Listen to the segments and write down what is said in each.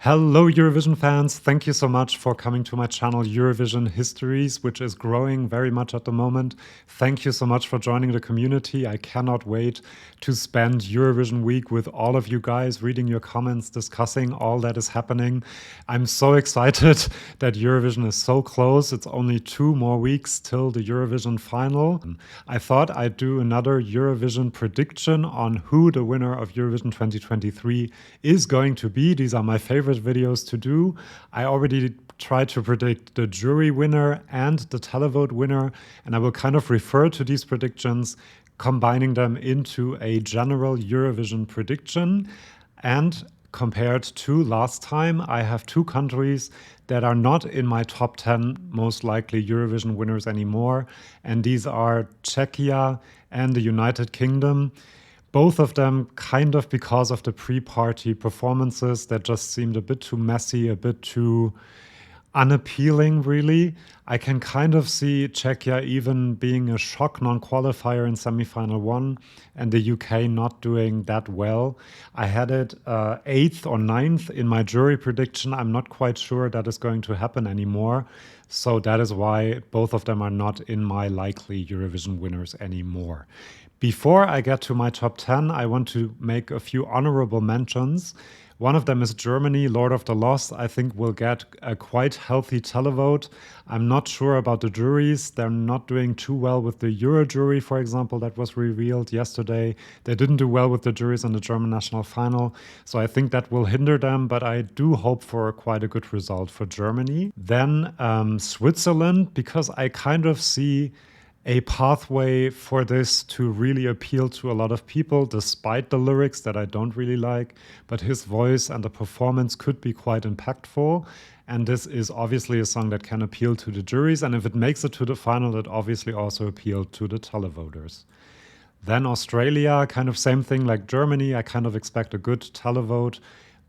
Hello Eurovision fans, thank you so much for coming to my channel Eurovision Histories, which is growing very much at the moment. Thank you so much for joining the community. I cannot wait to spend Eurovision week with all of you guys, reading your comments, discussing all that is happening. I'm so excited that Eurovision is so close. It's only 2 more weeks till the Eurovision final. I thought I'd do another Eurovision prediction on who the winner of Eurovision 2023 is going to be. These are my favorite videos to do. I already tried to predict the jury winner and the televote winner, and I will kind of refer to these predictions, combining them into a general Eurovision prediction. And compared to last time, I have 2 countries that are not in my top 10 most likely Eurovision winners anymore, and these are Czechia and the United Kingdom. Both of them kind of because of the pre-party performances that just seemed a bit too messy, a bit too unappealing, really. I can kind of see Czechia even being a shock non-qualifier in semi-final 1 and the UK not doing that well. I had it 8th or 9th in my jury prediction. I'm not quite sure that is going to happen anymore. So that is why both of them are not in my likely Eurovision winners anymore. Before I get to my top 10, I want to make a few honorable mentions. One of them is Germany, Lord of the Lost. I think will get a quite healthy televote. I'm not sure about the juries. They're not doing too well with the Euro jury, for example, that was revealed yesterday. They didn't do well with the juries in the German national final. So I think that will hinder them, but I do hope for quite a good result for Germany. Then Switzerland, because I kind of see a pathway for this to really appeal to a lot of people, despite the lyrics that I don't really like. But his voice and the performance could be quite impactful. And this is obviously a song that can appeal to the juries. And if it makes it to the final, it obviously also appealed to the televoters. Then Australia, kind of same thing like Germany. I kind of expect a good televote,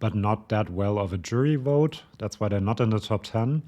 but not that well of a jury vote. That's why they're not in the top 10.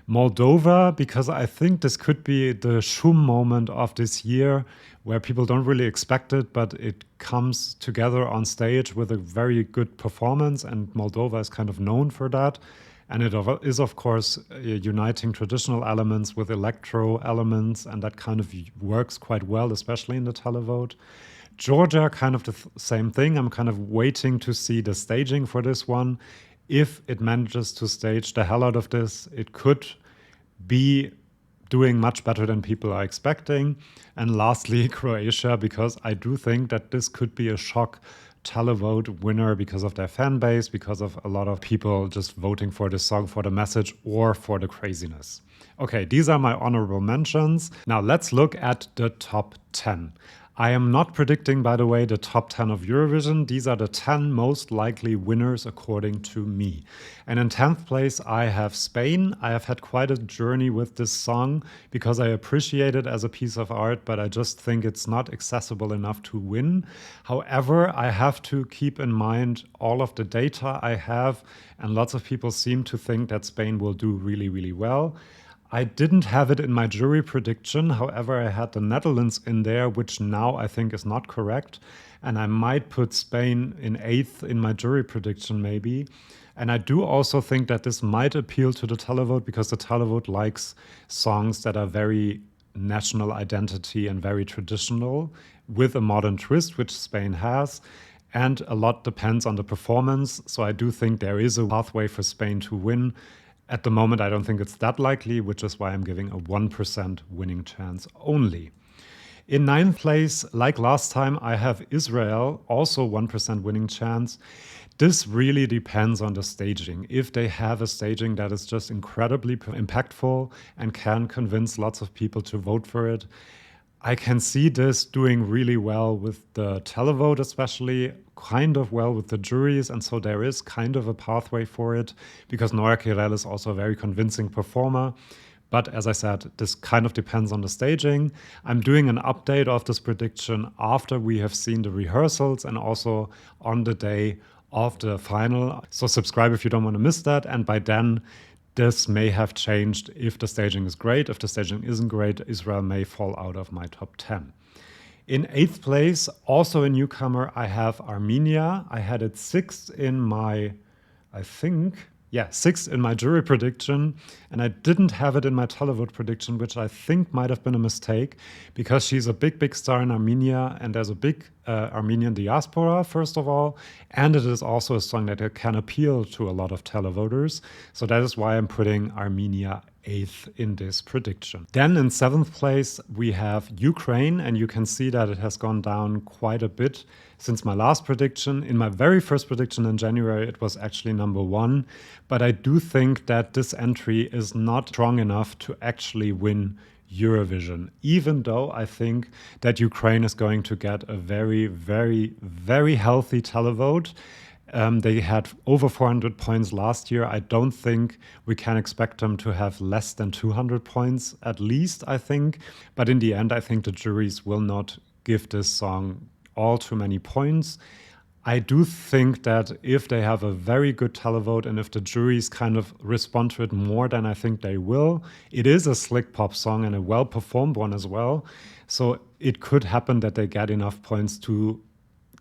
Moldova, because I think this could be the Schum moment of this year, where people don't really expect it, but it comes together on stage with a very good performance, and Moldova is kind of known for that. And it is, of course, uniting traditional elements with electro elements, and that kind of works quite well, especially in the televote. Georgia, kind of the same thing. I'm kind of waiting to see the staging for this one. If it manages to stage the hell out of this, it could be doing much better than people are expecting. And lastly, Croatia, because I do think that this could be a shock televote winner because of their fan base, because of a lot of people just voting for this song for the message or for the craziness. Okay, these are my honorable mentions. Now let's look at the top 10. I am not predicting, by the way, the top 10 of Eurovision. These are the 10 most likely winners according to me. And in 10th place, I have Spain. I have had quite a journey with this song because I appreciate it as a piece of art, but I just think it's not accessible enough to win. However, I have to keep in mind all of the data I have, and lots of people seem to think that Spain will do really, really well. I didn't have it in my jury prediction. However, I had the Netherlands in there, which now I think is not correct. And I might put Spain in 8th in my jury prediction, maybe. And I do also think that this might appeal to the televote because the televote likes songs that are very national identity and very traditional with a modern twist, which Spain has. And a lot depends on the performance. So I do think there is a pathway for Spain to win. At the moment, I don't think it's that likely, which is why I'm giving a 1% winning chance only. In 9th place, like last time, I have Israel, also 1% winning chance. This really depends on the staging. If they have a staging that is just incredibly impactful and can convince lots of people to vote for it, I can see this doing really well with the televote, especially kind of well with the juries. And so there is kind of a pathway for it because Noa Kirel is also a very convincing performer. But as I said, this kind of depends on the staging. I'm doing an update of this prediction after we have seen the rehearsals and also on the day of the final. So subscribe if you don't want to miss that. And by then, this may have changed. If the staging is great, if the staging isn't great, Israel may fall out of my top 10. In 8th place, also a newcomer, I have Armenia. I had it 6th in my I think, yeah, sixth in my jury prediction, and I didn't have it in my televote prediction, which I think might have been a mistake because she's a big, big star in Armenia, and there's a big Armenian diaspora, first of all, and it is also a song that can appeal to a lot of televoters. So that is why I'm putting Armenia eighth in this prediction. Then in seventh place, we have Ukraine, and you can see that it has gone down quite a bit since my last prediction. In my very first prediction in January, it was actually number one, but I do think that this entry is not strong enough to actually win Eurovision, even though I think that Ukraine is going to get a very, very, very healthy televote. They had over 400 points last year. I don't think we can expect them to have less than 200 points, at least, I think. But in the end, I think the juries will not give this song all too many points. I do think that if they have a very good televote and if the juries kind of respond to it more than I think they will, it is a slick pop song and a well-performed one as well. So it could happen that they get enough points to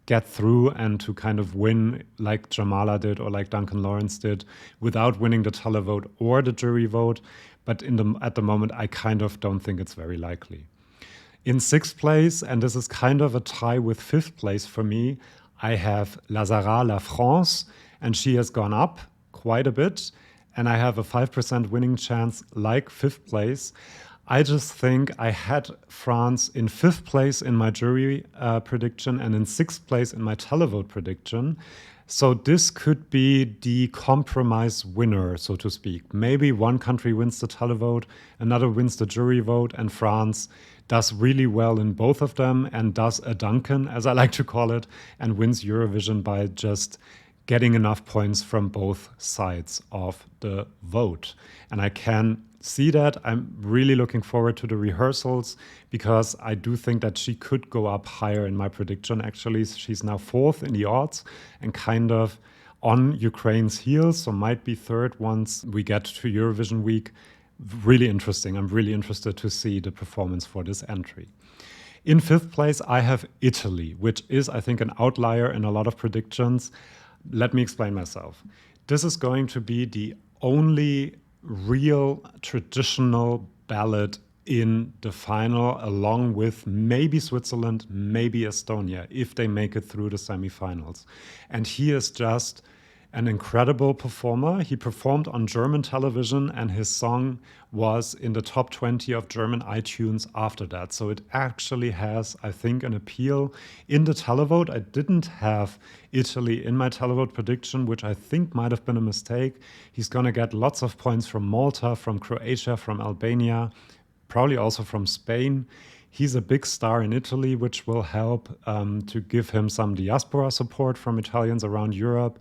get through and to kind of win like Jamala did or like Duncan Lawrence did without winning the televote or the jury vote. But at the moment, I kind of don't think it's very likely. In sixth place, and this is kind of a tie with fifth place for me, I have Zarra, La France, and she has gone up quite a bit. And I have a 5% winning chance like fifth place. I just think I had France in fifth place in my jury prediction and in sixth place in my televote prediction. So this could be the compromise winner, so to speak. Maybe one country wins the televote, another wins the jury vote, and France does really well in both of them and does a Duncan, as I like to call it, and wins Eurovision by just getting enough points from both sides of the vote. And I can see that. I'm really looking forward to the rehearsals because I do think that she could go up higher in my prediction. Actually, she's now fourth in the odds and kind of on Ukraine's heels, so might be third once we get to Eurovision week. Really interesting. I'm really interested to see the performance for this entry. In fifth place, I have Italy, which is, I think, an outlier in a lot of predictions. Let me explain myself. This is going to be the only real traditional ballad in the final, along with maybe Switzerland, maybe Estonia, if they make it through the semifinals. And he is just an incredible performer. He performed on German television and his song was in the top 20 of German iTunes after that. So it actually has, I think, an appeal in the televote. I didn't have Italy in my televote prediction, which I think might have been a mistake. He's going to get lots of points from Malta, from Croatia, from Albania, probably also from Spain. He's a big star in Italy, which will help to give him some diaspora support from Italians around Europe.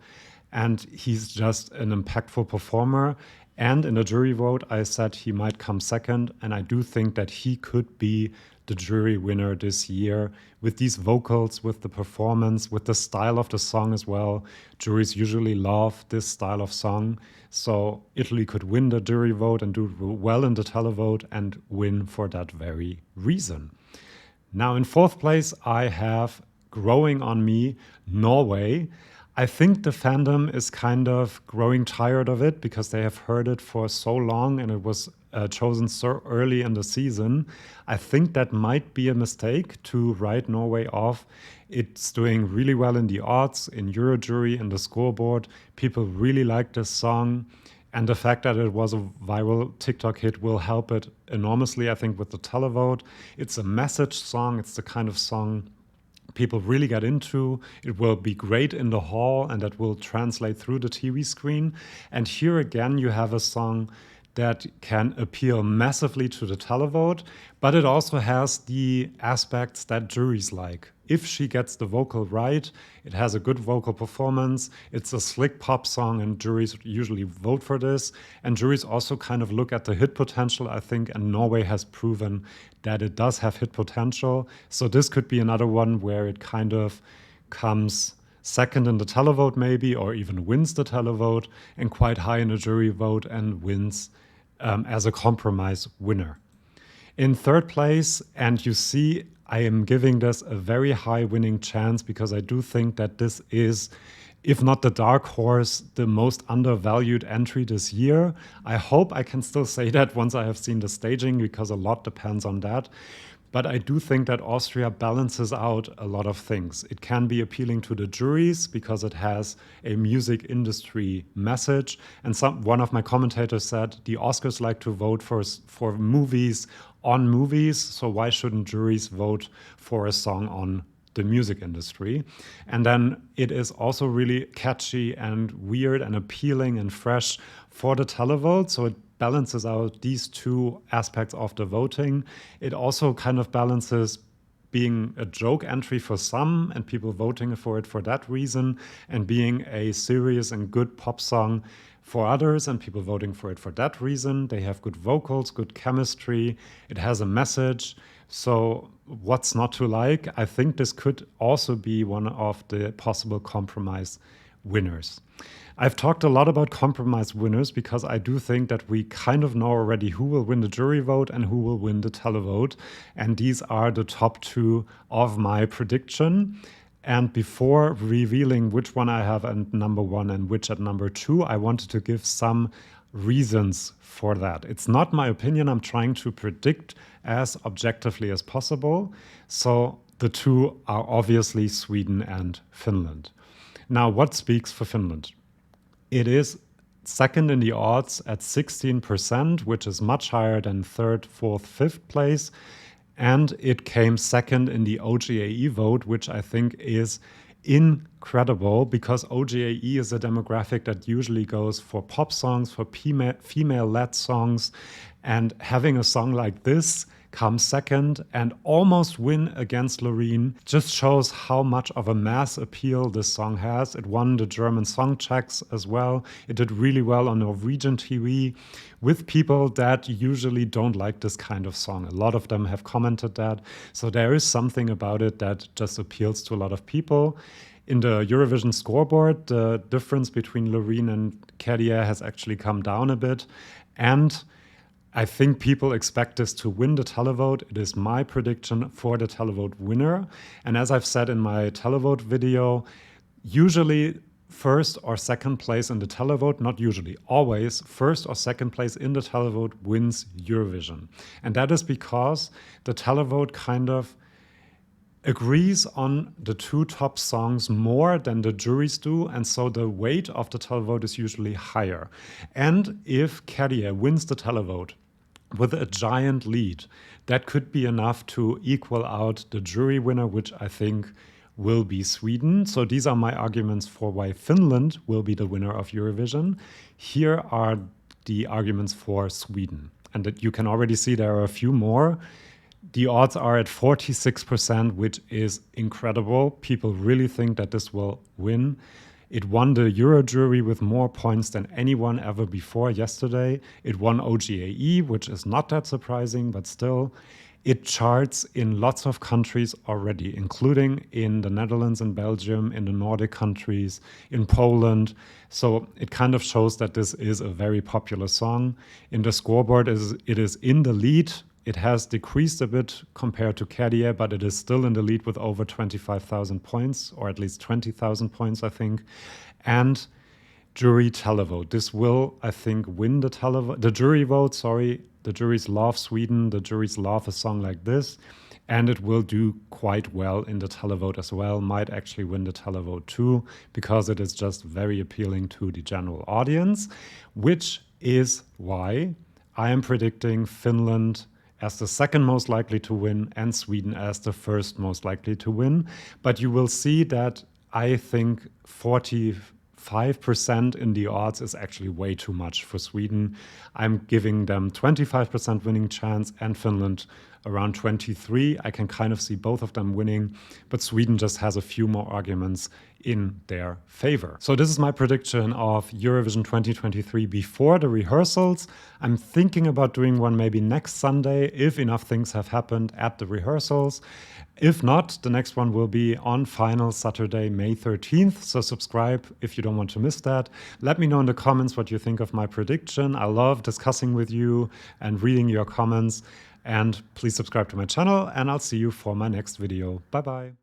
And he's just an impactful performer. And in the jury vote, I said he might come second. And I do think that he could be the jury winner this year with these vocals, with the performance, with the style of the song as well. Juries usually love this style of song. So Italy could win the jury vote and do well in the televote and win for that very reason. Now in fourth place, I have, growing on me, Norway. I think the fandom is kind of growing tired of it because they have heard it for so long and it was chosen so early in the season. I think that might be a mistake to write Norway off. It's doing really well in the odds, in Eurojury, in the scoreboard. People really like this song. And the fact that it was a viral TikTok hit will help it enormously, I think, with the televote. It's a message song. It's the kind of song people really get into. It will be great in the hall and that will translate through the TV screen. And here again, you have a song that can appeal massively to the televote, but it also has the aspects that juries like. If she gets the vocal right, it has a good vocal performance, it's a slick pop song and juries usually vote for this. And juries also kind of look at the hit potential, I think, and Norway has proven that it does have hit potential. So this could be another one where it kind of comes second in the televote maybe, or even wins the televote, and quite high in the jury vote and wins as a compromise winner. In third place, and you see, I am giving this a very high winning chance because I do think that this is if not the dark horse, the most undervalued entry this year. I hope I can still say that once I have seen the staging, because a lot depends on that. But I do think that Austria balances out a lot of things. It can be appealing to the juries because it has a music industry message. And one of my commentators said the Oscars like to vote for movies on movies, so why shouldn't juries vote for a song on the music industry? And then it is also really catchy and weird and appealing and fresh for the televote. So it balances out these two aspects of the voting. It also kind of balances being a joke entry for some and people voting for it for that reason, and being a serious and good pop song for others and people voting for it for that reason. They have good vocals, good chemistry. It has a message. So what's not to like? I think this could also be one of the possible compromise winners. I've talked a lot about compromise winners because I do think that we kind of know already who will win the jury vote and who will win the televote. And these are the top two of my prediction. And before revealing which one I have at number one and which at number two, I wanted to give some reasons for that. It's not my opinion. I'm trying to predict as objectively as possible. So the two are obviously Sweden and Finland. Now, what speaks for Finland? It is second in the odds at 16%, which is much higher than third, fourth, fifth place. And it came second in the OGAE vote, which I think is incredible because OGAE is a demographic that usually goes for pop songs, for female-led songs. And having a song like this come second and almost win against Loreen just shows how much of a mass appeal this song has. It won the German song checks as well. It did really well on Norwegian TV with people that usually don't like this kind of song. A lot of them have commented that. So there is something about it that just appeals to a lot of people. In the Eurovision scoreboard, the difference between Loreen and Käärijä has actually come down a bit. And I think people expect this to win the televote. It is my prediction for the televote winner. And as I've said in my televote video, usually first or second place in the televote, not usually, always first or second place in the televote wins Eurovision. And that is because the televote kind of agrees on the two top songs more than the juries do, and so the weight of the televote is usually higher. And if Käärijä wins the televote with a giant lead, that could be enough to equal out the jury winner, which I think will be Sweden. So these are my arguments for why Finland will be the winner of Eurovision. Here are the arguments for Sweden. And that you can already see there are a few more. The odds are at 46%, which is incredible. People really think that this will win. It won the Euro jury with more points than anyone ever before yesterday. It won OGAE, which is not that surprising, but still. It charts in lots of countries already, including in the Netherlands and Belgium, in the Nordic countries, in Poland. So it kind of shows that this is a very popular song. In the scoreboard, it is in the lead. It has decreased a bit compared to Käärijä, but it is still in the lead with over 25,000 points, or at least 20,000 points, I think. And jury televote. This will, I think, win the jury vote, sorry. The juries love Sweden. The juries love a song like this. And it will do quite well in the televote as well. Might actually win the televote too, because it is just very appealing to the general audience, which is why I am predicting Finland as the second most likely to win and Sweden as the first most likely to win. But you will see that I think 45% in the odds is actually way too much for Sweden. I'm giving them 25% winning chance and Finland around 23. I can kind of see both of them winning, but Sweden just has a few more arguments in their favor. So this is my prediction of Eurovision 2023 before the rehearsals. I'm thinking about doing one maybe next Sunday if enough things have happened at the rehearsals. If not, the next one will be on final Saturday, May 13th. So subscribe if you don't want to miss that. Let me know in the comments what you think of my prediction. I love discussing with you and reading your comments. And please subscribe to my channel, and I'll see you for my next video. Bye-bye.